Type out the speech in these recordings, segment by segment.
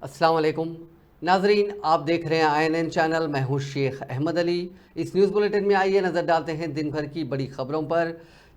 अस्सलाम वालेकुम नाजरीन, आप देख रहे हैं INN चैनल। मैं हूं शेख अहमद अली। इस न्यूज़ बुलेटिन में आइए नज़र डालते हैं दिन भर की बड़ी खबरों पर।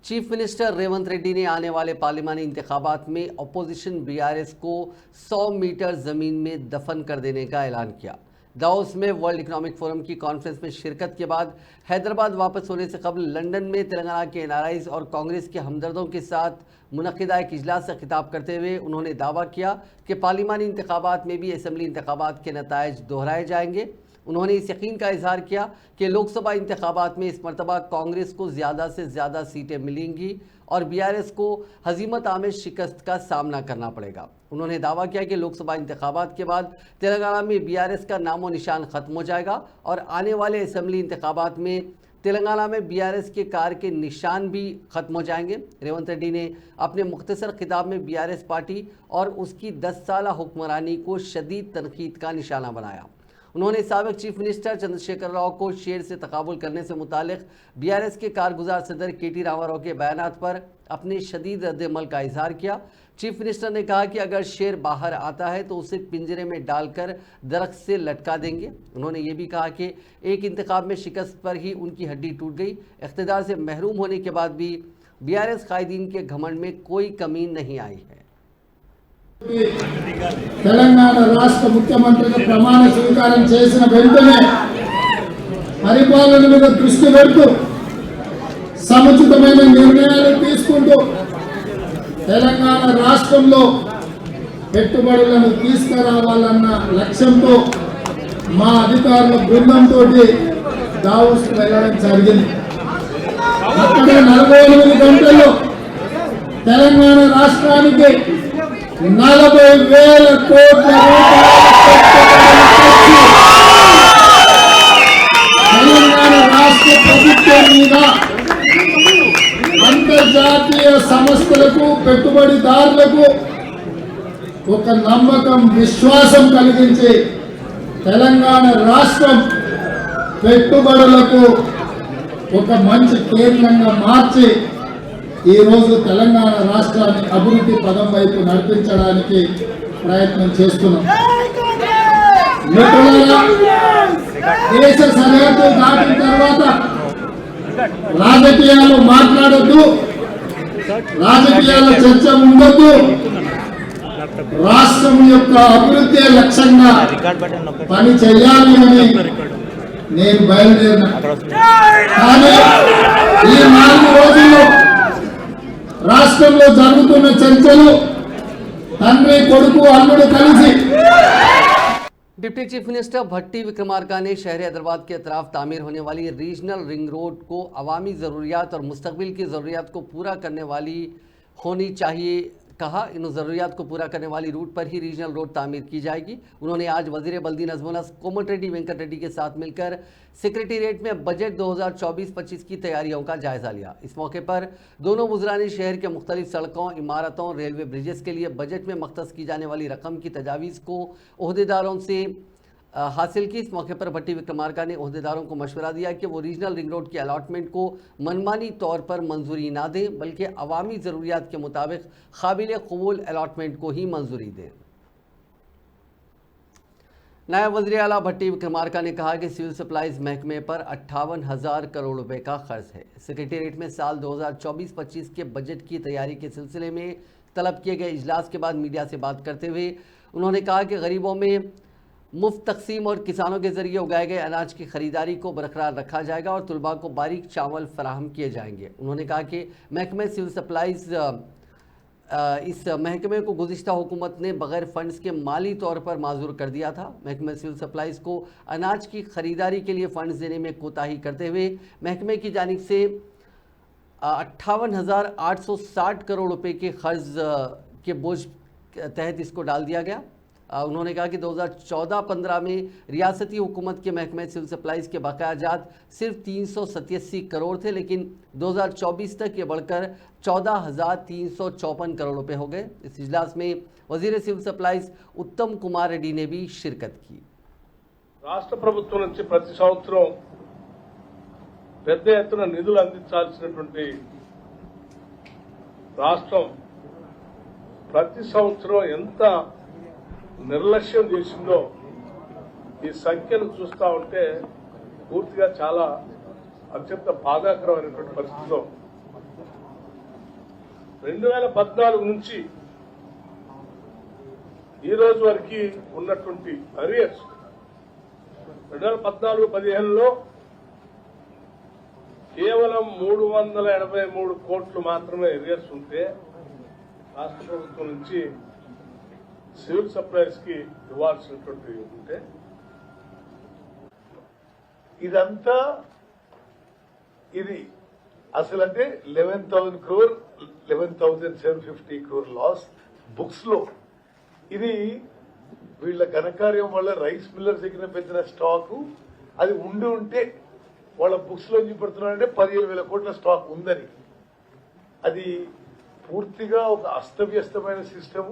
चीफ मिनिस्टर रेवंत रेड्डी ने आने वाले पार्लिमानी इंतखाबात में अपोजिशन BRS को 100 मीटर ज़मीन में दफन कर देने का ऐलान किया। दावोस में वर्ल्ड इकोनॉमिक फोरम की कॉन्फ्रेंस में शिरकत के बाद हैदराबाद वापस होने से कबल लंदन में तेलंगाना के NRIs और कांग्रेस के हमदर्दों के साथ मुनक़िदा एक इजलास से खिताब करते हुए उन्होंने दावा किया कि पार्लिमानी इंतखाबात में भी असम्बली इंतखाबात के नताइज दोहराए जाएंगे। उन्होंने इस यकीन का इजहार किया कि लोकसभा इंतखाबात में इस मरतबा कांग्रेस को ज़्यादा से ज़्यादा सीटें मिलेंगी और BRS को हजीमत आमेज शिकस्त का सामना करना पड़ेगा। उन्होंने दावा किया कि लोकसभा इंतखाबात के बाद तेलंगाना में BRS का नामो निशान ख़त्म हो जाएगा और आने वाले असम्बली इंतखाबात में तेलंगाना में BRS के कार के निशान भी ख़त्म हो जाएंगे। रेवंत रेड्डी ने अपने मुख्तसर खिताब में BRS पार्टी और उसकी 10 साला हुक्मरानी को शदीद तनकीद का निशाना बनाया। उन्होंने साबिक चीफ मिनिस्टर चंद्रशेखर राव को शेर से तकाबुल करने से मुतालिक BRS के कारगुजार सदर KT रामाराव के बयानात पर अपने शदीद रद्द-ए-अमल का इजहार किया। चीफ मिनिस्टर ने कहा कि अगर शेर बाहर आता है तो उसे पिंजरे में डालकर दरख्त से लटका देंगे। उन्होंने ये भी कहा कि एक इंतखाब में शिकस्त पर ही उनकी हड्डी टूट गई। इख्तिदार से महरूम होने के बाद भी BRS कायदीन के घमंड में कोई कमी नहीं आई है। తెలంగాణ రాష్ట్ర ముఖ్యమంత్రిగా ప్రమాణ స్వీకారం చేసిన వెంటనే పరిపాలన మీద దృష్టి పెడుతూ సముచితమైన నిర్ణయాలు తీసుకుంటూ తెలంగాణ రాష్ట్రంలో పెట్టుబడులను తీసుకురావాలన్న లక్ష్యంతో మా అధికారుల బృందంతో దావోస్కు వెళ్ళడం జరిగింది। అక్కడ 48 గంటల్లో తెలంగాణ రాష్ట్రానికి 40,000 కోట్ల తెలంగాణ రాష్ట్ర ప్రభుత్వం మీద అంతర్జాతీయ సంస్థలకు పెట్టుబడిదారులకు ఒక నమ్మకం విశ్వాసం కలిగించి తెలంగాణ రాష్ట్రం పెట్టుబడులకు ఒక మంచి కేంద్రంగా మార్చి ఈ రోజు తెలంగాణ రాష్ట్రాన్ని అభివృద్ధి పదం వైపు నడిపించడానికి ప్రయత్నం చేస్తున్నాం। దేశ సరిహద్దు దాటిన తర్వాత రాజకీయాలు మాట్లాడొద్దు, రాజకీయాల చర్చ ఉండొద్దు, రాష్ట్రం యొక్క అభివృద్ధి లక్ష్యంగా పని చేయాలి అని నేను బయలుదేరిన। కానీ ఈ 4 రోజుల్లో రాష్ట్రంలో జరుగుతున్న చర్చలు తండ్రి కొడుకు అల్లుడు కలిసి डिप्टी चीफ मिनिस्टर भट्टी विक्रमार्का ने शहर हैदराबाद के अतराफ तामीर होने वाली रीजनल रिंग रोड को अवामी ज़रूरियात और मुस्तकबिल की ज़रूरियात को पूरा करने वाली होनी चाहिए कहा। इन ज़रूरियात को पूरा करने वाली रूट पर ही रीजनल रोड तामीर की जाएगी। उन्होंने आज वज़ीर बल्दी नज़्म कोमटिरेड्डी वेंकट रेड्डी के साथ मिलकर सेक्रेटेरिएट में बजट 2024-25 की तैयारियों का जायज़ा लिया। इस मौके पर दोनों वज़रा ने शहर के मुख्तलिफ सड़कों, इमारतों, रेलवे ब्रिजेस के लिए बजट में मख्तस की जाने वाली रकम की तजावीज़ को ओहदेदारों से हासिल की। इस मौके पर भट्टी विक्रमार्का ने ओहदेदारों को मशवरा दिया कि वो रीजनल रिंग रोड के अलॉटमेंट को मनमानी तौर पर मंजूरी ना दें, बल्कि अवामी ज़रूरियात के मुताबिक काबिल कबूल अलॉटमेंट को ही मंजूरी दें। नायब वज़ीर आला भट्टी विक्रमार्का ने कहा कि सिविल सप्लाईज महकमे पर 58,000 करोड़ रुपए का खर्च है। सेक्रेटेरिएट में साल 2024-25 के बजट की तैयारी के सिलसिले में तलब किए गए इजलास के बाद मीडिया से बात करते हुए उन्होंने कहा कि गरीबों में मुफ्त तकसीम और किसानों के ज़रिए उगाए गए अनाज की ख़रीदारी को बरकरार रखा जाएगा और तुलबा को बारीक चावल फराहम किए जाएंगे। उन्होंने कहा कि महकमे सिविल सप्लाईज इस महकमे को गुज़िश्ता हुकूमत ने बग़ैर फ़ंड्स के माली तौर पर माजूर कर दिया था। महकमे सिविल सप्लाईज़ को अनाज की ख़रीदारी के लिए फ़ंड्स देने में कोताही करते हुए महकमे की जानिब से 58,860 करोड़ रुपए के ख़र्ज के बोझ तहत इसको डाल दिया गया। उन्होंने कहा कि 2014-15 में रियासती हुकूमत के महकमे सिविल सप्लाईज़ के बकायाजात सिर्फ 387 करोड़ थे, लेकिन 2024 तक ये बढ़कर 14,354 करोड़ रुपए हो गए। इस इजलास में वज़ीर सिविल सप्लाईज़ उत्तम कुमार रेड्डी ने भी शिरकत की। రాష్ట్ర ప్రభుత్వం నుంచి ప్రతి సంవత్సరం పెద్ద ఎత్తున నిధులు అందించాల్సినటువంటి రాష్ట్రం ప్రతి సంవత్సరం ఎంత నిర్లక్ష్యం చేసిందో ఈ సంఖ్యను చూస్తా ఉంటే పూర్తిగా చాలా అత్యంత బాధాకరమైనటువంటి పరిస్థితిలో 2014 నుంచి ఈ రోజు వరకు ఉన్నటువంటి అరియర్స్ 2014-15లో కేవలం 383 కోట్లు మాత్రమే అరియర్స్ ఉంటే రాష్ట్ర ప్రభుత్వం నుంచి సివిల్ సప్లైస్ కి ఇవ్వాల్సినటువంటి ఉంటే ఇదంతా ఇది అసలు అంటే 11,000 crore 11,750 crore లాస్ బుక్స్ లో. ఇది వీళ్ళ ఘనకార్యం వల్ల రైస్ మిల్లర్స్ దగ్గర పెట్టిన స్టాకు అది ఉంటే వాళ్ళ బుక్స్ లో చూపెడుతున్నారంటే 15,000 కోట్ల స్టాక్ ఉందని. అది పూర్తిగా ఒక అస్తవ్యస్తమైన సిస్టమ్.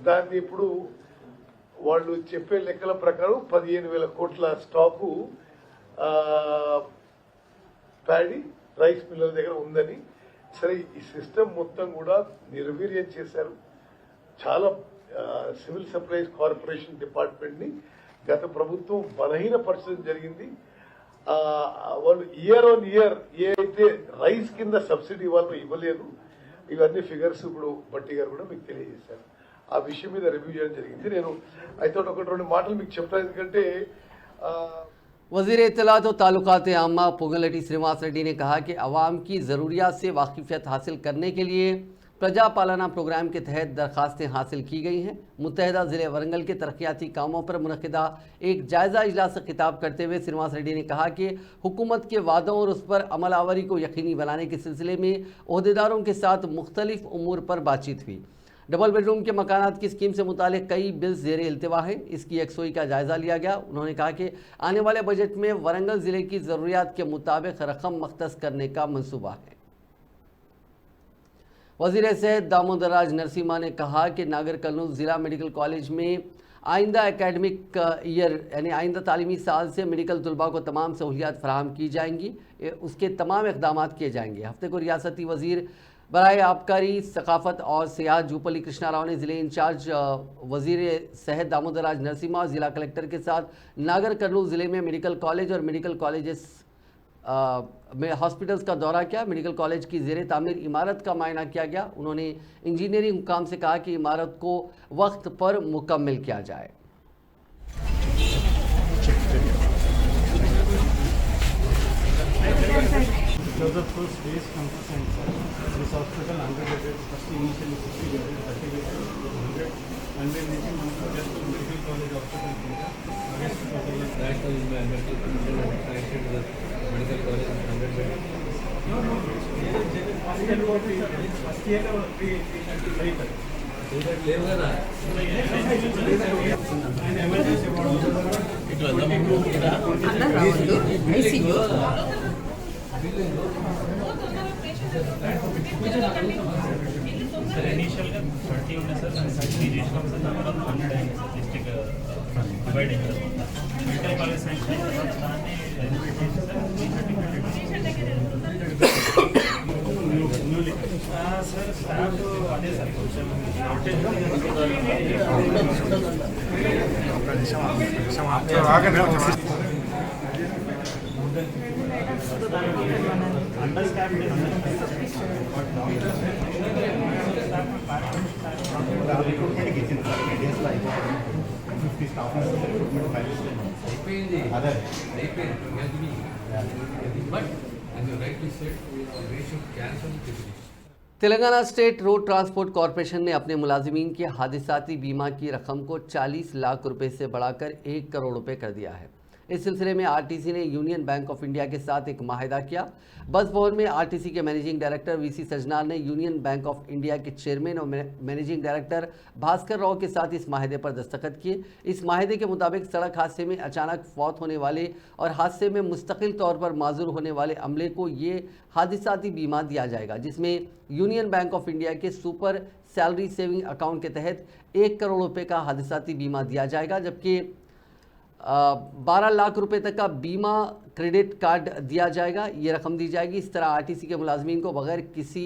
దాన్ని ఇప్పుడు వాళ్ళు చెప్పే లెక్కల ప్రకారం 15,000 కోట్ల స్టాకు ప్యాడీ రైస్ మిల్లర్ దగ్గర ఉందని. సరే, ఈ సిస్టమ్ మొత్తం కూడా నిర్వీర్యం చేశారు. చాలా సివిల్ సప్లైస్ కార్పొరేషన్ డిపార్ట్మెంట్ ని గత ప్రభుత్వం బలహీనపరచడం జరిగింది. వాళ్ళు ఇయర్ ఆన్ ఇయర్ ఏ అయితే రైస్ కింద సబ్సిడీ వాళ్ళు ఇవ్వలేదు, ఇవన్నీ ఫిగర్స్ ఇప్పుడు బట్టి గారు కూడా మీకు తెలియజేశారు. ఆ విషయం మీద రివ్యూ చేయడం జరిగింది. నేను అయితే ఒకటి రెండు మాటలు మీకు చెప్తాను, ఎందుకంటే वज़ीर इत्तलात व ताल्लुकात आम्मा पुगलटी श्रीनिवास रेड्डी ने कहा कि अवाम की ज़रूरियात से वाकिफ़ियत हासिल करने के लिए प्रजा पालना प्रोग्राम के तहत दरखास्तें हासिल की गई हैं। मुत्तहदा ज़िले वरंगल के तरक्याती कामों पर मुनक़िदा एक जायज़ा इजलास से खिताब करते हुए श्रीनिवास रेड्डी ने कहा कि हुकूमत के वादों और उस पर अमलावरी को यकीनी बनाने के सिलसिले में ओहदेदारों के साथ मुख्तलिफ उमूर पर बातचीत हुई। डबल बेडरूम के मकानात की स्कीम से मुतालिक कई बिल्स ज़ेरे इल्तिवा हैं, इसकी यकसोई का जायज़ा लिया गया। उन्होंने कहा कि आने वाले बजट में वरंगल ज़िले की ज़रूरियात के मुताबिक रकम मख्तस करने का मंसूबा है। वज़ीर सेहत दामोदर राज नरसिम्हा ने कहा कि नागर कर्नूल ज़िला मेडिकल कॉलेज में आइंदा एकेडमिक ईयर यानी आइंदा तालीमी साल से मेडिकल तलबा को तमाम सहूलियात फराहम की जाएंगी, उसके तमाम इक़दाम किए जाएंगे। हफ्ते को रियासती वज़ीर बराए आबकारी सकाफ़त और सियाहत जूपली कृष्णा राव ने ज़िले इंचार्ज वज़ीर सेहत दामोदर राज नरसिम्हा और ज़िला कलेक्टर के साथ नागर कर्नूल ज़िले में मेडिकल कॉलेज और मेडिकल कॉलेजेस में हॉस्पिटल्स का दौरा किया। मेडिकल कॉलेज की ज़ेरे तामीर इमारत का मायना किया गया। उन्होंने इंजीनियरिंग हुकाम से कहा कि इमारत को वक्त पर मुकम्मल किया जाए। Because of course space constant, this hospital 100 bedded, first initially 60 bedded, 30 bedded, 100, and then we can just to medical college hospital India. Rest total is that is my medical college 100 bedded. no. First year vehicle. So that level na. And emergency sir initial का 30 ఉన్నాయి sir register sir number 100 district divide అయ్యారు medical college sanction దాన్ని elevate చేసి sir newly sir staff అదే sir కొంచెం Telangana state road transport corporation ने अपने मुलाजिमीन के हादिसाती बीमा की रकम को 40 लाख रुपए से बढ़ाकर 1 करोड़ रुपए कर दिया है। इस सिलसिले में आरटीसी ने यूनियन बैंक ऑफ इंडिया के साथ एक माहिदा किया। बस भवन में आरटीसी के मैनेजिंग डायरेक्टर वीसी सजनार ने यूनियन बैंक ऑफ इंडिया के चेयरमैन और मैनेजिंग डायरेक्टर भास्कर राव के साथ इस माहिदे पर दस्तखत किए। इस माहिदे के मुताबिक सड़क हादसे में अचानक फौत होने वाले और हादसे में मुस्तकिल तौर पर माजूर होने वाले अमले को ये हादिसाती बीमा दिया जाएगा, जिसमें यूनियन बैंक ऑफ इंडिया के सुपर सैलरी सेविंग अकाउंट के तहत 1 करोड़ रुपये का हादिसाती बीमा दिया जाएगा, जबकि 12 लाख रुपए तक का बीमा क्रेडिट कार्ड दिया जाएगा, ये रकम दी जाएगी। इस तरह आरटीसी के मुलाजमीन को बगैर किसी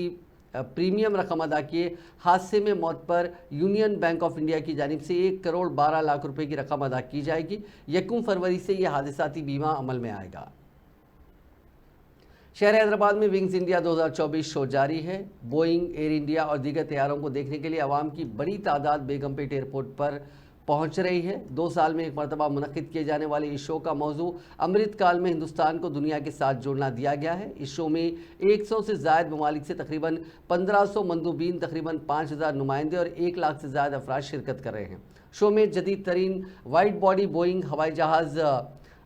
प्रीमियम रकम अदा किए। हादसे में मौत पर यूनियन बैंक ऑफ इंडिया की जानिब से 1 करोड़ 12 लाख रुपए की रकम अदा की जाएगी। 1 फरवरी से यह हादसाती बीमा अमल में आएगा। शहर हैदराबाद में विंग्स इंडिया 2024 शो जारी है। बोइंग, एयर इंडिया और दीगर तैयारों को देखने के लिए आवाम की बड़ी तादाद बेगमपेट एयरपोर्ट पर पहुंच रही है। 2 साल में एक मरतबा मुनक्किद किए जाने वाले इस शो का मौजू अमृत काल में हिंदुस्तान को दुनिया के साथ जोड़ना दिया गया है। इस शो में 100 से ज़ायद ममालिक से तकरीबन 1500 मंदूबीन, तकरीबन 5000 नुमाइंदे और 1 लाख से ज़्यादा अफराद शिरकत कर रहे हैं। शो में जदीद तरीन वाइड बॉडी बोइंग हवाई जहाज़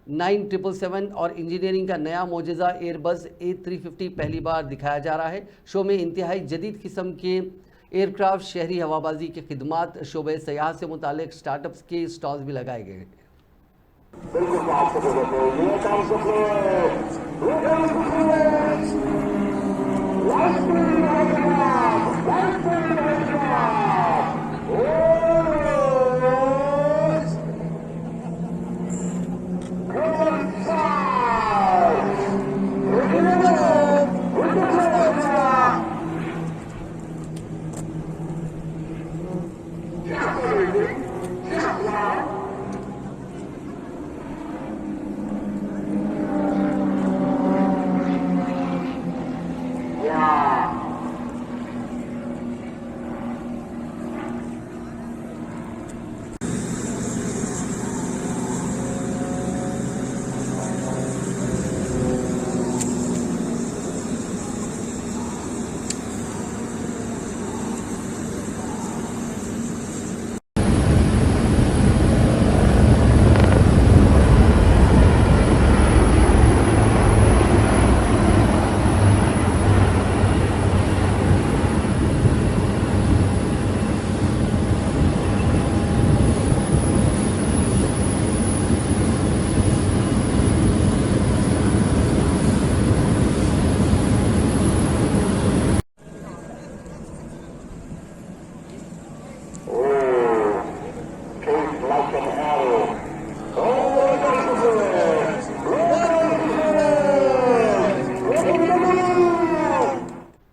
9777 और इंजीनियरिंग का नया मोजज़ा एयरबस A350 पहली बार दिखाया जा रहा है। शो में इंतहाई जदीद किस्म के एयरक्राफ्ट, शहरी हवाबाजी की खिदमात, शोबे सयाहत से मुतालिक स्टार्टअप्स के स्टॉल्स भी लगाए गए हैं।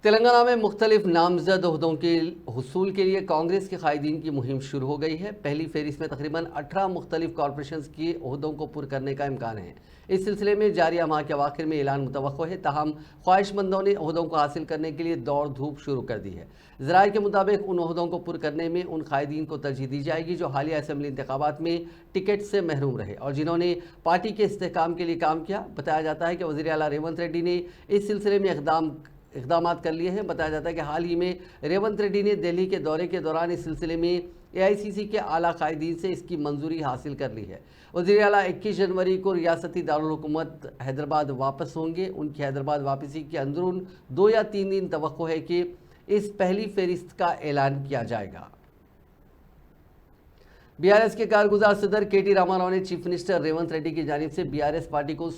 तेलंगाना में मुख्तलिफ नामजद ओहदों के हुसूल के लिए कांग्रेस के कायदीन की मुहिम शुरू हो गई है। पहली फेरिस्त में तकरीबन 18 मुख्तलिफ कॉरपोरेशन के ओहदों को पुर करने का इम्कान है। इस सिलसिले में जारिया माह के आखिर में ऐलान मुतवक्को है। ताहम ख्वाहिशमंदों ने ओहदों को हासिल करने के लिए दौड़ धूप शुरू कर दी है। ज़राए के मुताबिक उन ओहदों को पुर करने में उन कायदीन को तरजीह दी जाएगी जो हालिया असम्बली इंतखाबात में टिकट से महरूम रहे और जिन्होंने पार्टी के इस्तेहकाम के लिए काम किया। बताया जाता है कि वज़ीर आला रेवंत रेड्डी ने इस सिलसिले में इक़दामात कर लिए हैं। बताया जाता है कि हाल ही में रेवंत रेड्डी ने दिल्ली के दौरे के दौरान इस सिलसिले में AICC के आला कायदीन से इसकी मंजूरी हासिल कर ली है। वज़ीर आला 21 जनवरी को रियासती दारुल हुकूमत हैदराबाद वापस होंगे। उनकी हैदराबाद वापसी के अंदरून 2 या 3 दिन तवक्को है कि इस पहली फहरिस्त का ऐलान किया जाएगा। BRS के कारगुजार सदर KT रामाराव ने चीफ मिनिस्टर रेवंत रेड्डी की जानिब से BRS पार्टी को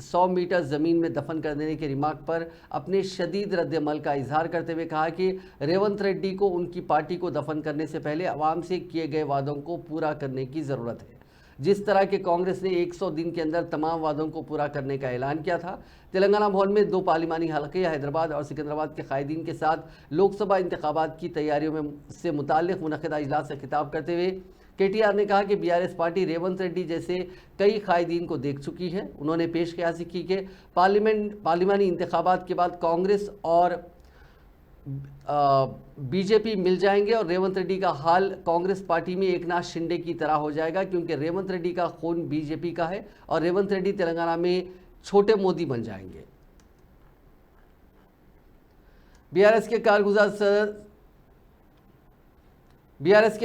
100 मीटर ज़मीन में दफन कर देने के रिमार्क पर अपने शदीद रद्द-ए-अमल का इजहार करते हुए कहा कि रेवंत रेड्डी को उनकी पार्टी को दफन करने से पहले अवाम से किए गए वादों को पूरा करने की ज़रूरत है। जिस तरह के कांग्रेस ने 100 दिन के अंदर तमाम वादों को पूरा करने का ऐलान किया था। तेलंगाना भवन में 2 पार्लिमानी हल्के हैदराबाद और सिकंदराबाद के कायदीन के साथ लोकसभा इंतखाबात की तैयारियों में से मुताल्लिक़ मुनक़िदा इजलास से खिताब करते हुए KTR ने कहा कि BRS पार्टी रेवंत रेड्डी जैसे कई कायदीन को देख चुकी है। उन्होंने पेश कयासी की कि पार्लिमानी इंतखाबात के बाद कांग्रेस और BJP मिल जाएंगे और रेवंत रेड्डी का हाल कांग्रेस पार्टी में एकनाथ शिंदे की तरह हो जाएगा, क्योंकि रेवंत रेड्डी का खून BJP का है और रेवंत रेड्डी तेलंगाना में छोटे मोदी बन जाएंगे। BRS के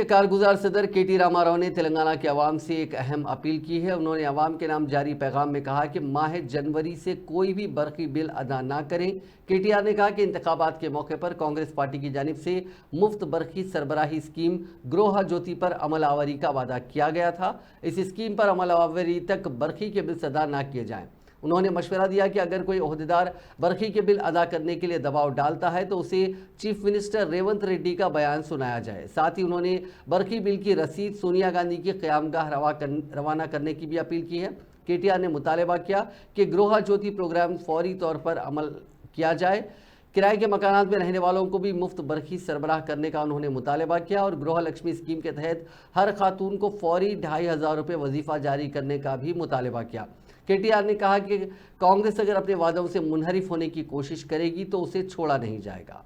कारगुजार सदर KT रामाराव ने तेलंगाना के अवाम से एक अहम अपील की है। उन्होंने अवाम के नाम जारी पैगाम में कहा कि माह जनवरी से कोई भी बरकी बिल अदा ना करें। KTR ने कहा कि इंतखाबात के मौके पर कांग्रेस पार्टी की जानिब से मुफ्त बरकी सरबराही स्कीम गृह ज्योति पर अमल आवरी का वादा किया गया था। इस स्कीम पर अमल आवरी तक बरकी के बिल अदा ना किए जाएँ। उन्होंने मशवरा दिया कि अगर कोई ओहदेदार बरकी के बिल अदा करने के लिए दबाव डालता है तो उसे चीफ मिनिस्टर रेवंत रेड्डी का बयान सुनाया जाए। साथ ही उन्होंने बरकी बिल की रसीद सोनिया गांधी की क़यामगाह रवाना करने की भी अपील की है। KTR ने मुतालबा किया कि गृह ज्योति प्रोग्राम फौरी तौर पर अमल किया जाए। किराए के मकानात में रहने वालों को भी मुफ्त बरखी सरबराह करने का उन्होंने मुतालबा किया और गृह लक्ष्मी स्कीम के तहत हर खातून को फौरी 2500 रुपये वजीफा जारी करने का भी मुतालबा किया। केटीआर ने कहा कि कांग्रेस अगर अपने वादों से मुनहरिफ होने की कोशिश करेगी तो उसे छोड़ा नहीं जाएगा।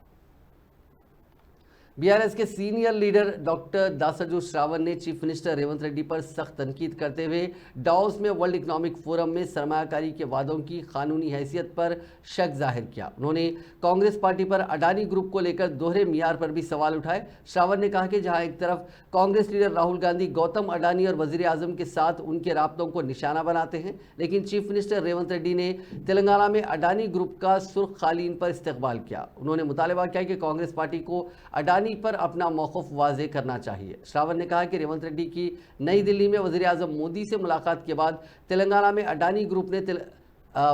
बीआरएस के सीनियर लीडर डॉक्टर दासरजू श्रावण ने चीफ मिनिस्टर रेवंत रेड्डी पर सख्त तनकीद करते हुए डावोस में वर्ल्ड इकोनॉमिक फोरम में सरमायाकारी के वादों की कानूनी हैसियत पर शक जाहिर किया। उन्होंने कांग्रेस पार्टी पर अडानी ग्रुप को लेकर दोहरे मियार पर भी सवाल उठाए। श्रावण ने कहा कि जहां एक तरफ कांग्रेस लीडर राहुल गांधी गौतम अडानी और वजीर आजम के साथ उनके राब्तों को निशाना बनाते हैं, लेकिन चीफ मिनिस्टर रेवंत रेड्डी ने तेलंगाना में अडानी ग्रुप का सुर्ख कालीन पर इस्तकबाल किया। उन्होंने मुतालबा किया कि कांग्रेस पार्टी को अडानी पर अपना मौक़िफ़ वाज़े करना चाहिए। श्रावण ने कहा कि रेवंत रेड्डी की नई दिल्ली में वज़ीर आज़म मोदी से मुलाकात के बाद तेलंगाना में अडानी ग्रुप ने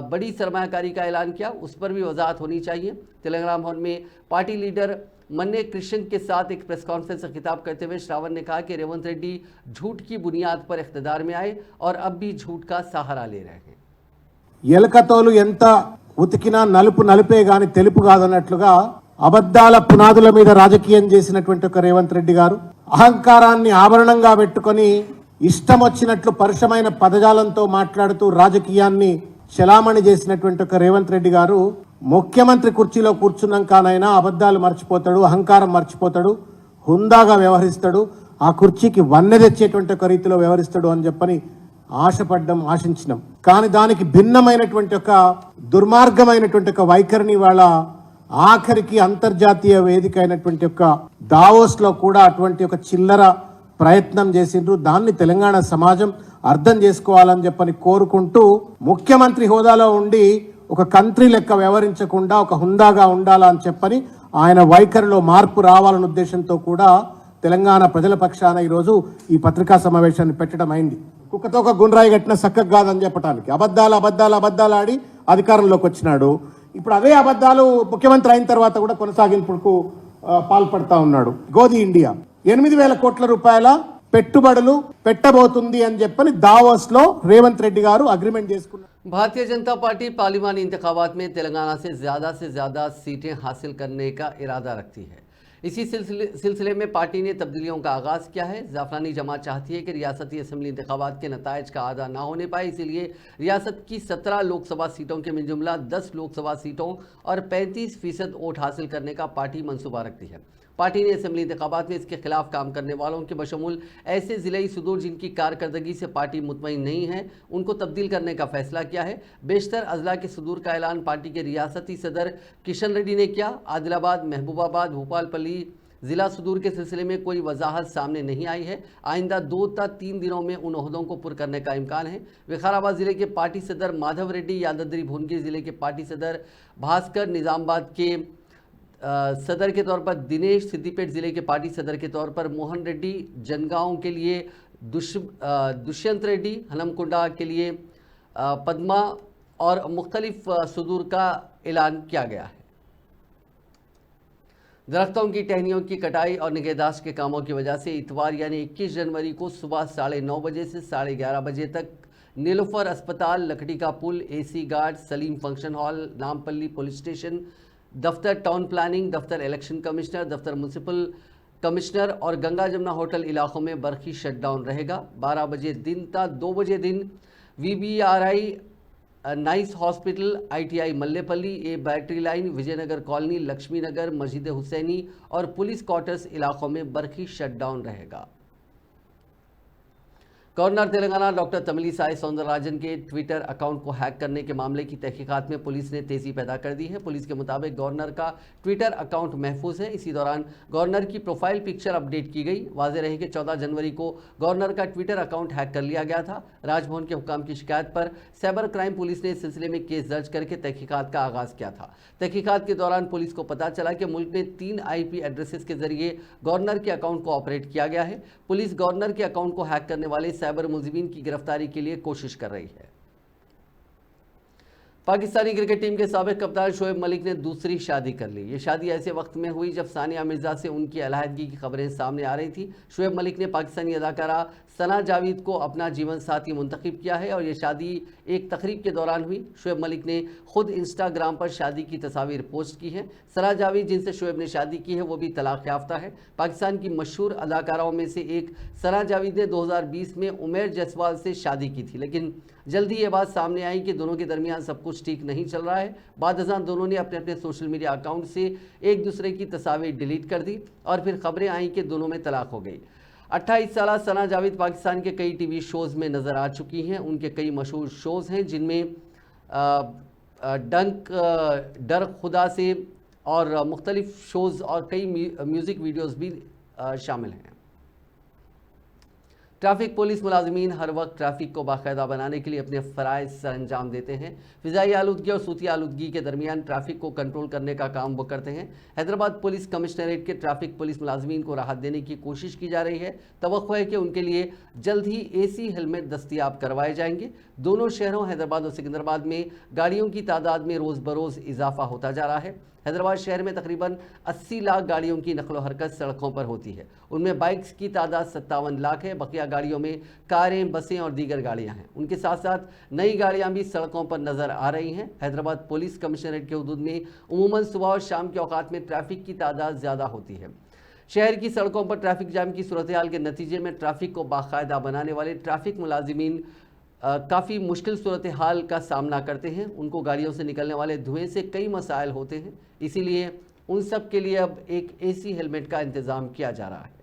बड़ी सरमायाकारी का ऐलान किया, उस पर भी वजाहत होनी चाहिए। तेलंगाना भवन में पार्टी लीडर मन्ने कृष्ण के साथ एक प्रेस कॉन्फ्रेंस से खिताब करते हुए श्रावण ने कहा कि रेवंत रेड्डी झूठ की बुनियाद पर इख्तिदार में आए और अब भी झूठ का सहारा ले रहे हैं। ఎలకతోలు ఎంత ఉతికినా నలుపు నలుపే గాని తెలుపు కాదన్నట్లుగా అబద్ధాల పునాదుల మీద రాజకీయం చేసినటువంటి ఒక రేవంత్ రెడ్డి గారు అహంకారాన్ని ఆభరణంగా పెట్టుకొని ఇష్టం వచ్చినట్లు పరుషమైన పదజాలంతో మాట్లాడుతూ రాజకీయాన్ని చలామణి చేసినటువంటి ఒక రేవంత్ రెడ్డి గారు ముఖ్యమంత్రి కుర్చీలో కూర్చున్నాకనైనా అబద్ధాలు మర్చిపోతాడు, అహంకారం మర్చిపోతాడు, హుందాగా వ్యవహరిస్తాడు, ఆ కుర్చీకి వన్నె తెచ్చేటువంటి ఒక రీతిలో వ్యవహరిస్తాడు అని చెప్పని ఆశపడ్డం, ఆశించినాం. కానీ దానికి భిన్నమైనటువంటి ఒక దుర్మార్గమైనటువంటి ఒక వైఖరిని వాళ్ళ ఆఖరికి అంతర్జాతీయ వేదిక అయినటువంటి ఒక దావోస్లో కూడా అటువంటి ఒక చిల్లర ప్రయత్నం చేసిండ్రు. దాన్ని తెలంగాణ సమాజం అర్థం చేసుకోవాలని చెప్పని కోరుకుంటూ ముఖ్యమంత్రి హోదాలో ఉండి ఒక కంట్రీ లెక్క వ్యవహరించకుండా ఒక హుందాగా ఉండాలని చెప్పని ఆయన వైఖరిలో మార్పు రావాలనే ఉద్దేశంతో కూడా తెలంగాణ ప్రజల పక్షాన ఈరోజు ఈ పత్రికా సమావేశాన్ని పెట్టడం అయింది. కుక్కతో ఒక గుండ్రాయి కట్టిన చక్కగా కాదని చెప్పడానికి అబద్ధాలు ఆడి అధికారంలోకి వచ్చినాడు. ఇప్పుడు అదే అబద్ధాలు ముఖ్యమంత్రి అయిన తర్వాత కూడా కొనసాగింపుకు పాల్పడతా ఉన్నాడు. గోధి ఇండియా 8,000 కోట్ల రూపాయల పెట్టుబడులు పెట్టబోతుంది అని చెప్పని దావోస్ లో రేవంత్ రెడ్డి గారు అగ్రిమెంట్ చేసుకున్నారు. भारतीय जनता पार्टी पार्लिमानी इंतखाबात में तेलंगाना से ज़्यादा सीटें हासिल करने का इरादा रखती है। इसी सिलसिले में पार्टी ने तब्दीलियों का आगाज़ किया है। ज़ाफ़रानी जमात चाहती है कि रियासती असम्बली इंतखाबात के नताइज का आदा ना होने पाए, इसीलिए रियासत की 17 लोकसभा सीटों के मिलजुमला 10 लोकसभा सीटों और 35% वोट हासिल करने का पार्टी मंसूबा रखती है। पार्टी ने असेंबली इंतखाबात में इसके खिलाफ काम करने वालों के बशमूल ऐसे ज़िले सुदूर जिनकी कारकर्दगी से पार्टी मुतमईन नहीं है, उनको तब्दील करने का फैसला किया है। बेशतर अजला के सुदूर का ऐलान पार्टी के रियासती सदर किशन रेड्डी ने किया। आदिलाबाद, महबूबाबाद, भोपालपल्ली ज़िला सुदूर के सिलसिले में कोई वजाहत सामने नहीं आई है। आइंदा 2 या 3 दिनों में उन ओहदों को पुर करने का इम्कान है। विकाराबाद ज़िले के पार्टी सदर माधव रेड्डी, यादाद्री भुवनगिर ज़िले के पार्टी सदर भास्कर, निज़ामाबाद के सदर के तौर पर दिनेश, सिद्दीपेट ज़िले के पार्टी सदर के तौर पर मोहन रेड्डी, जनगांव के लिए दुष्यंत रेड्डी, हनमकुंडा के लिए पद्मा और मुख्तलिफ सुदूर का ऐलान किया गया है। दरख्तों की टहनियों की कटाई और निगहदाश्त के कामों की वजह से इतवार यानी 21 जनवरी को सुबह 9:30 बजे से 11:30 बजे तक नीलोफर अस्पताल, लकड़ी का पुल, AC guard, Salim function hall, Nampally police station, दफ्तर टाउन प्लानिंग, दफ्तर इलेक्शन कमिश्नर, दफ्तर म्यूनसिपल कमिश्नर और गंगा जमुना होटल इलाकों में बरखी शटडाउन रहेगा। 12 बजे दिन ता 2 बजे दिन VBRI, nice hospital, ITI Mallepally, A battery line, Vijayanagar colony, Lakshmi Nagar, Masjid Hussaini और पुलिस क्वार्टर्स इलाकों में बरखी शटडाउन रहेगा। गवर्नर तेलंगाना डॉक्टर तमिलिसाई सौंदरराजन के ट्विटर अकाउंट को हैक करने के मामले की तहकीकात में पुलिस ने तेज़ी पैदा कर दी है। पुलिस के मुताबिक गवर्नर का ट्विटर अकाउंट महफूज है। इसी दौरान गवर्नर की प्रोफाइल पिक्चर अपडेट की गई। वाज़ेह रहे कि 14 जनवरी को गवर्नर का ट्विटर अकाउंट हैक कर लिया गया था। राजभवन के हुक्काम की शिकायत पर साइबर क्राइम पुलिस ने इस सिलसिले में केस दर्ज करके तहकीकात का आगाज़ किया था। तहकीकात के दौरान पुलिस को पता चला कि मुल्क में 3 IP एड्रेसेस के जरिए गवर्नर के अकाउंट को ऑपरेट किया गया है। पुलिस गवर्नर के अकाउंट को हैक करने वाले साइबर मुलजिमीन की गिरफ्तारी के लिए कोशिश कर रही है। पाकिस्तानी क्रिकेट टीम के साबिक कप्तान शोएब मलिक ने दूसरी शादी कर ली। ये शादी ऐसे वक्त में हुई जब सानिया मिर्जा से उनकी अलहदगी की खबरें सामने आ रही थी। शोएब मलिक ने पाकिस्तानी अदाकारा सना जावेद को अपना जीवन साथी मुंतखब किया है और ये शादी एक तकरीब के दौरान हुई। शोएब मलिक ने खुद इंस्टाग्राम पर शादी की तस्वीर पोस्ट की है। सना जावेद जिनसे शोएब ने शादी की है वो भी तलाक याफ्ता है। पाकिस्तान की मशहूर अदाकाराओं में से एक सना जावेद ने 2020 में उमैर जसवाल से शादी की थी, लेकिन जल्दी ये बात सामने आई कि दोनों के दरमियान सब कुछ ठीक नहीं चल रहा है। बाद अज़ां दोनों ने अपने अपने सोशल मीडिया अकाउंट से एक दूसरे की तस्वीर डिलीट कर दी और फिर खबरें आई कि दोनों में तलाक हो गई। 28 साल सना जावेद पाकिस्तान के कई टीवी शोज़ में नज़र आ चुकी हैं। उनके कई मशहूर शोज़ हैं जिनमें डंक, डर खुदा से और मुख्तलिफ शोज़ और कई म्यूज़िक वीडियोज़ भी शामिल हैं। ट्रैफिक पुलिस मुलाजमीन हर वक्त ट्रैफिक को बाकायदा बनाने के लिए अपने फ़राइज़ सर अंजाम देते हैं। फ़िज़ाई आलूदगी और सूती आलूदगी के दरमियान ट्रैफिक को कंट्रोल करने का काम वो करते हैं। हैदराबाद पुलिस कमिश्नरेट के ट्रैफिक पुलिस मुलाजमीन को राहत देने की कोशिश की जा रही है। तवक्को है कि उनके लिए जल्द ही AC हेलमेट दस्तियाब करवाए जाएंगे। दोनों शहरों हैदराबाद और सिकंदराबाद में गाड़ियों की तादाद में रोज़ बरोज़ इजाफा होता जा रहा है। हैदराबाद शहर में तकरीबन 80 लाख गाड़ियों की नकलो हरकत सड़कों पर होती है। उनमें बाइक्स की तादाद 57 लाख है। बकिया गाड़ियों में कारें, बसें और दीगर गाड़ियां हैं। उनके साथ साथ नई गाड़ियां भी सड़कों पर नज़र आ रही हैं। हैदराबाद पुलिस कमिश्नरेट के हुदूद में उमूमन सुबह और शाम के औकात में ट्रैफिक की तादाद ज़्यादा होती है। शहर की सड़कों पर ट्रैफिक जाम की सूरत हाल के नतीजे में ट्रैफिक को बाकायदा बनाने वाले ट्रैफिक मुलाजिमीन काफ़ी मुश्किल सूरत हाल का सामना करते हैं। उनको गाड़ियों से निकलने वाले धुएं से कई मसाइल होते हैं, इसीलिए उन सब के लिए अब एक AC हेलमेट का इंतज़ाम किया जा रहा है।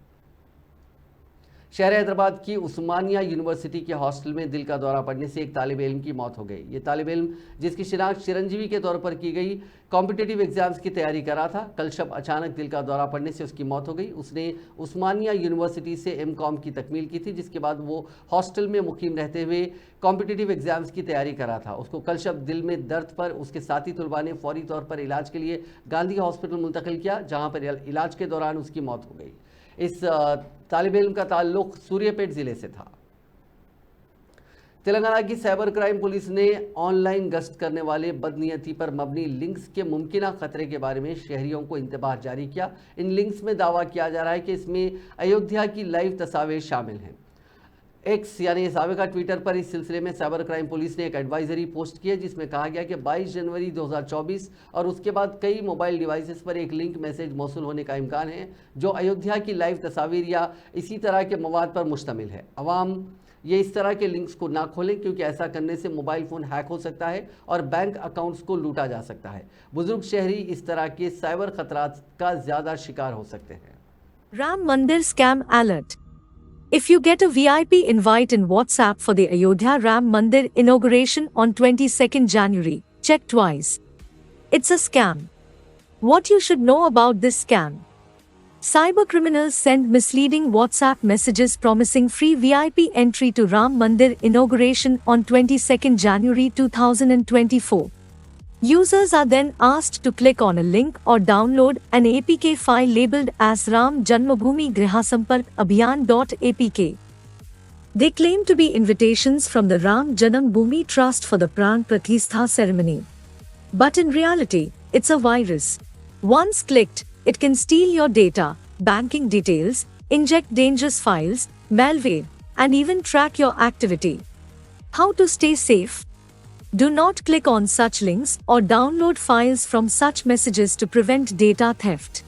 शहर हैदराबाद की उस्मानिया यूनिवर्सिटी के हॉस्टल में दिल का दौरा पड़ने से एक तालिब इल्म की मौत हो गई। ये तालिब इल्म जिसकी शिनाख्त चिरंजीवी के तौर पर की गई, कॉम्पिटिटिव एग्जाम्स की तैयारी कर रहा था। कल शब अचानक दिल का दौरा पड़ने से उसकी मौत हो गई। उसने उस्मानिया यूनिवर्सिटी से M.Com की तकमील की थी, जिसके बाद वो हॉस्टल में मुकीम रहते हुए कॉम्पिटिटिव एग्जाम्स की तैयारी कर रहा था। उसको कल शब दिल में दर्द पर उसके साथी तलबा ने फौरी तौर पर इलाज के लिए गांधी हॉस्पिटल मुंतकिल किया, जहाँ पर इलाज के दौरान उसकी मौत हो गई। इस तालिब इल्म का ताल्लुक सूर्यापेट ज़िले से था। तेलंगाना की साइबर क्राइम पुलिस ने ऑनलाइन गश्त करने वाले बदनीयती पर मबनी लिंक्स के मुमकिना खतरे के बारे में शहरियों को इंतबाह जारी किया। इन लिंक्स में दावा किया जा रहा है कि इसमें अयोध्या की लाइव तस्वीरें शामिल हैं। एक्स यानी साबिका ट्विटर पर इस सिलसिले में साइबर क्राइम पुलिस ने एक एडवाइजरी पोस्ट की है, जिसमें कहा गया कि 22 जनवरी 2024 और उसके बाद कई मोबाइल डिवाइसेस पर एक लिंक मैसेज मौसूल होने का इम्कान है जो अयोध्या की लाइव तस्वीर या इसी तरह के मवाद पर मुश्तमिल है। अवाम ये इस तरह के लिंक्स को ना खोलें, क्योंकि ऐसा करने से मोबाइल फ़ोन हैक हो सकता है और बैंक अकाउंट्स को लूटा जा सकता है। बुजुर्ग शहरी इस तरह के साइबर खतरात का ज़्यादा शिकार हो सकते हैं। Ram Mandir scam alert. If you get a VIP invite in WhatsApp for the Ayodhya Ram Mandir inauguration on 22nd January, check twice. It's a scam. What you should know about this scam. Cybercriminals send misleading WhatsApp messages promising free VIP entry to Ram Mandir inauguration on 22nd January 2024. Users are then asked to click on a link or download an APK file labeled as Ram Janmabhoomi Grihasampark Abhiyan.apk. They claim to be invitations from the Ram Janmabhoomi Trust for the Pran Pratistha ceremony. But in reality, it's a virus. Once clicked, it can steal your data, banking details, inject dangerous files, malware, and even track your activity. How to stay safe? Do not click on such links or download files from such messages to prevent data theft.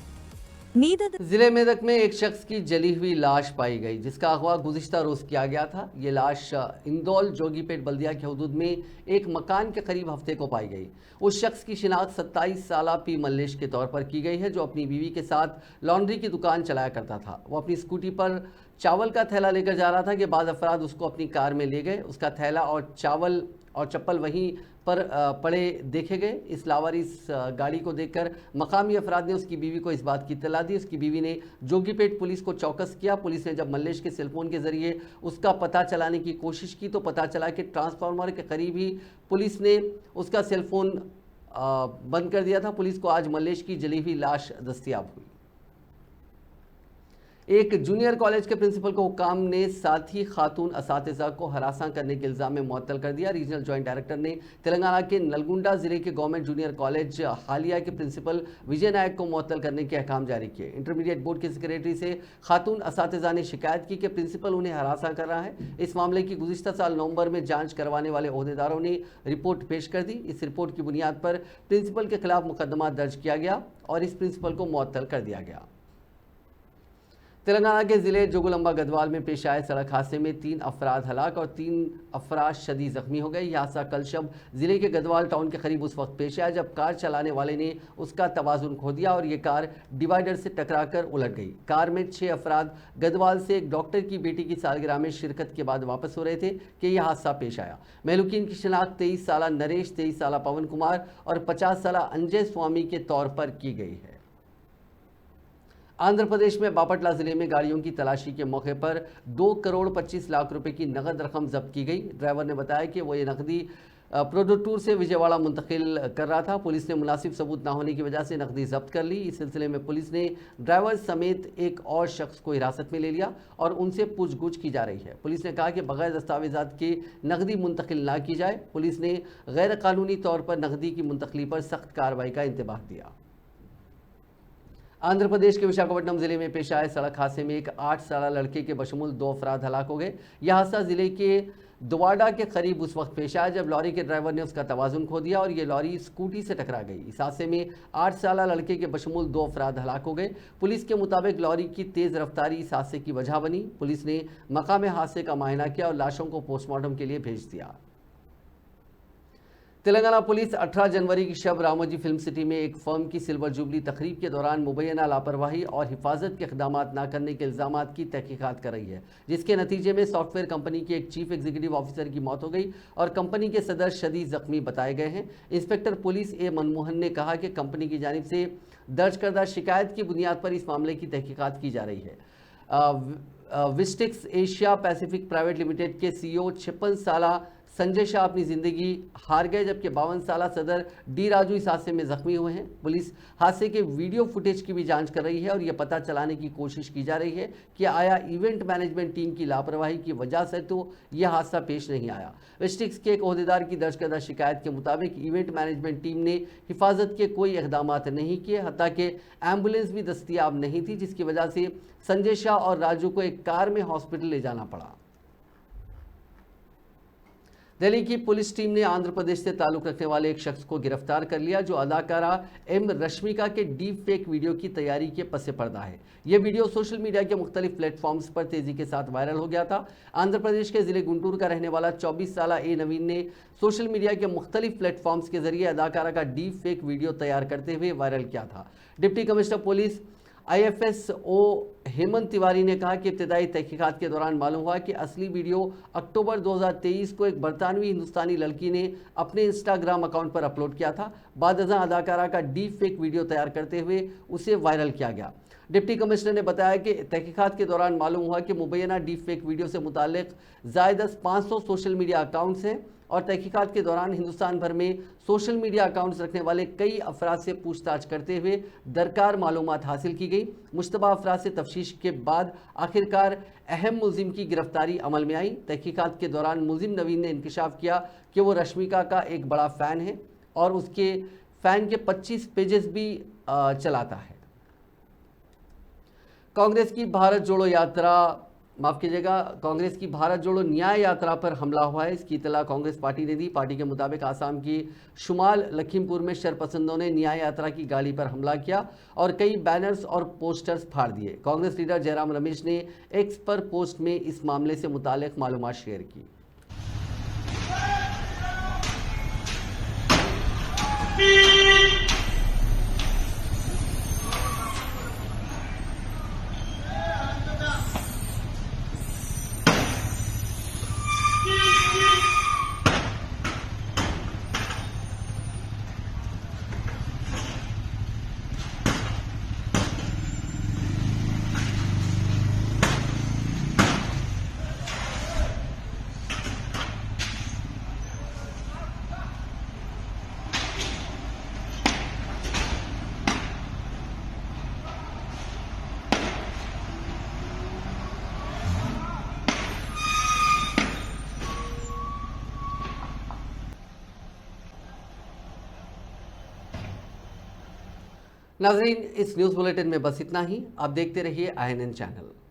Neither the जिले मेदक में एक शख्स की जली हुई लाश पाई गई, जिसका अगवा गुज़िश्ता रोज़ किया गया था। ये लाश इंदौल जोगीपेट बल्दिया के हुदूद में एक मकान के करीब हफ्ते को पाई गई। उस शख्स की शिनाख्त 27 साला पी मल्लेश के तौर पर की गई है, जो अपनी बीवी के साथ लॉन्ड्री की दुकान चलाया करता था। वो अपनी स्कूटी पर चावल का थैला लेकर जा रहा था कि बाद अफराद उसको अपनी कार में ले गए। उसका थैला और चावल और चप्पल वहीं पर पड़े देखे गए। इस लावारिस गाड़ी को देखकर मकामी अफराद ने उसकी बीवी को इस बात की इत्तला दी। उसकी बीवी ने जोगीपेट पुलिस को चौकस किया। पुलिस ने जब मल्लेश के सेलफोन के ज़रिए उसका पता चलाने की कोशिश की तो पता चला कि ट्रांसफार्मर के करीब ही पुलिस ने उसका सेलफोन बंद कर दिया था। पुलिस को आज मल्लेश की जली हुई लाश दस्तयाब हुई। एक जूनियर कॉलेज के प्रिंसिपल को हुक्काम ने साथी खातून असातिज़ा को हरासा करने के इल्ज़ाम में मुअत्तल कर दिया। रीजनल जॉइंट डायरेक्टर ने तेलंगाना के नलगुंडा जिले के गवर्नमेंट जूनियर कॉलेज हालिया के प्रिंसिपल विजय नायक को मुअत्तल करने के अहकाम जारी किए। इंटरमीडिएट बोर्ड के सेक्रेटरी से खातून असातिज़ा ने शिकायत की कि प्रिंसिपल उन्हें हरासा कर रहा है। इस मामले की गुज़िश्ता साल नवंबर में जांच करवाने वाले ओहदेदारों ने रिपोर्ट पेश कर दी। इस रिपोर्ट की बुनियाद पर प्रिंसिपल के खिलाफ मुकदमा दर्ज किया गया और इस प्रिंसिपल को मुअत्तल कर दिया गया। तेलंगाना के जिले जोगुलंबा गढ़वाल में पेश आए सड़क हादसे में 3 अफराद हलाक और 3 अफराद शदीद जख्मी हो गए। यह हादसा कल शब जिले के गढ़वाल टाउन के करीब उस वक्त पेश आया जब कार चलाने वाले ने उसका तवाजुन खो दिया और ये कार डिवाइडर से टकराकर उलट गई। कार में 6 अफराद गढ़वाल से एक डॉक्टर की बेटी की सालगिरह में शिरकत के बाद वापस हो रहे थे कि यह हादसा पेश आया। महलूकीन की शिनाख्त 23 साला नरेश, 23 साला पवन कुमार और 50 साला अंजय स्वामी के तौर पर की गई है। आंध्र प्रदेश में बापटला जिले में गाड़ियों की तलाशी के मौके पर 2 करोड़ 25 लाख रुपए की नकद रकम जब्त की गई। ड्राइवर ने बताया कि वो ये नकदी प्रोडोटूर से विजयवाड़ा मुंतकिल कर रहा था। पुलिस ने मुनासिब सबूत न होने की वजह से नकदी जब्त कर ली। इस सिलसिले में पुलिस ने ड्राइवर समेत एक और शख्स को हिरासत में ले लिया और उनसे पूछगछ की जा रही है। पुलिस ने कहा कि बगैर दस्तावेजात के नकदी मुंतकिल ना की जाए। पुलिस ने गैर कानूनी तौर पर नकदी की मुंतकली पर सख्त कार्रवाई का इंतबाह दिया। आंध्र प्रदेश के विशाखापट्टनम जिले में पेश आए सड़क हादसे में एक 8 साला लड़के के बशमूल 2 अफराद हलाक हो गए। यह हादसा जिले के दुवाडा के करीब उस वक्त पेश आया जब लॉरी के ड्राइवर ने उसका तवाजुन खो दिया और ये लॉरी स्कूटी से टकरा गई। इस हादसे में 8 साला लड़के के बशमूल 2 अफराद हलाक हो गए। पुलिस के मुताबिक लॉरी की तेज़ रफ्तारी इस हादसे की वजह बनी। पुलिस ने मकाम हादसे का मुआयना किया और लाशों को पोस्टमार्टम के लिए भेज दिया। तेलंगाना पुलिस 18 जनवरी की शब रामोजी फिल्म सिटी में एक फर्म की सिल्वर जुबली तकरीब के दौरान मुबैना लापरवाही और हिफाजत के इक़दामात न करने के इल्ज़ाम की तहकीकात कर रही है, जिसके नतीजे में सॉफ्टवेयर कंपनी के एक चीफ एग्जीक्यूटिव ऑफिसर की मौत हो गई और कंपनी के सदर शदीद जख्मी बताए गए हैं। इंस्पेक्टर पुलिस ए मनमोहन ने कहा कि कंपनी की जानिब से दर्ज करदा शिकायत की बुनियाद पर इस मामले की तहकीकात की जा रही है। विस्टिक्स एशिया पैसिफिक प्राइवेट लिमिटेड के CEO 56 साला संजय शाह अपनी ज़िंदगी हार गए जबकि 52 साला सदर डी राजू इस हादसे में जख्मी हुए हैं। पुलिस हादसे के वीडियो फुटेज की भी जांच कर रही है और यह पता चलाने की कोशिश की जा रही है कि आया इवेंट मैनेजमेंट टीम की लापरवाही की वजह से तो यह हादसा पेश नहीं आया। विस्टिक्स के एक ओहदेदार की दर्ज करदा शिकायत के मुताबिक इवेंट मैनेजमेंट टीम ने हिफाजत के कोई इक़दाम नहीं किए, हत्ता कि एम्बुलेंस भी दस्तियाब नहीं थी, जिसकी वजह से संजय शाह और राजू को एक कार में हॉस्पिटल ले जाना पड़ा। दिल्ली की पुलिस टीम ने आंध्र प्रदेश से ताल्लुक रखने वाले एक शख्स को गिरफ्तार कर लिया जो अदाकारा एम रश्मिका के डीप फेक वीडियो की तैयारी के पसे पर्दा है। यह वीडियो सोशल मीडिया के मुख्तलिफ प्लेटफॉर्म्स पर तेजी के साथ वायरल हो गया था। आंध्र प्रदेश के जिले गुंटूर का रहने वाला 24 साला ए नवीन ने सोशल मीडिया के मुख्तलिफ प्लेटफॉर्म्स के जरिए अदाकारा का डीप फेक वीडियो तैयार करते हुए वायरल किया था। Deputy commissioner police IFSO Hemant Tiwari ने कहा कि इब्तदाई तहकीकात के दौरान मालूम हुआ कि असली वीडियो अक्टूबर 2023 को एक बरतानवी हिंदुस्तानी लड़की ने अपने इंस्टाग्राम अकाउंट पर अपलोड किया था। बाद अदाकारा का डीप फेक वीडियो तैयार करते हुए उसे वायरल किया गया। डिप्टी कमिश्नर ने बताया कि तहकीकात के दौरान मालूम हुआ कि मुबैना डीप फेक वीडियो से मुताल्लिक ज़ायद 500 सोशल मीडिया अकाउंट्स हैं और तहकीकात के दौरान हिंदुस्तान भर में सोशल मीडिया अकाउंट्स रखने वाले कई अफराद से पूछताछ करते हुए दरकार मालूमात हासिल की गई। मुश्तबा अफराद से तफ्तीश के बाद आखिरकार अहम मुलजिम की गिरफ्तारी अमल में आई। तहकीकात के दौरान मुलजिम नवीन ने इंकशाफ किया कि वो रश्मिका का एक बड़ा फ़ैन है और उसके फ़ैन के 25 पेजेस भी चलाता है। कांग्रेस की भारत जोड़ो न्याय यात्रा पर हमला हुआ है। इसकी इतला कांग्रेस पार्टी ने दी। पार्टी के मुताबिक आसाम की शुमाल लखीमपुर में शरपसंदों ने न्याय यात्रा की गाड़ी पर हमला किया और कई बैनर्स और पोस्टर्स फाड़ दिए। कांग्रेस लीडर जयराम रमेश ने एक्स पर पोस्ट में इस मामले से मुताल्लिक मालूमात शेयर की। नाजरीन, इस न्यूज़ बुलेटिन में बस इतना ही। आप देखते रहिए INN चैनल।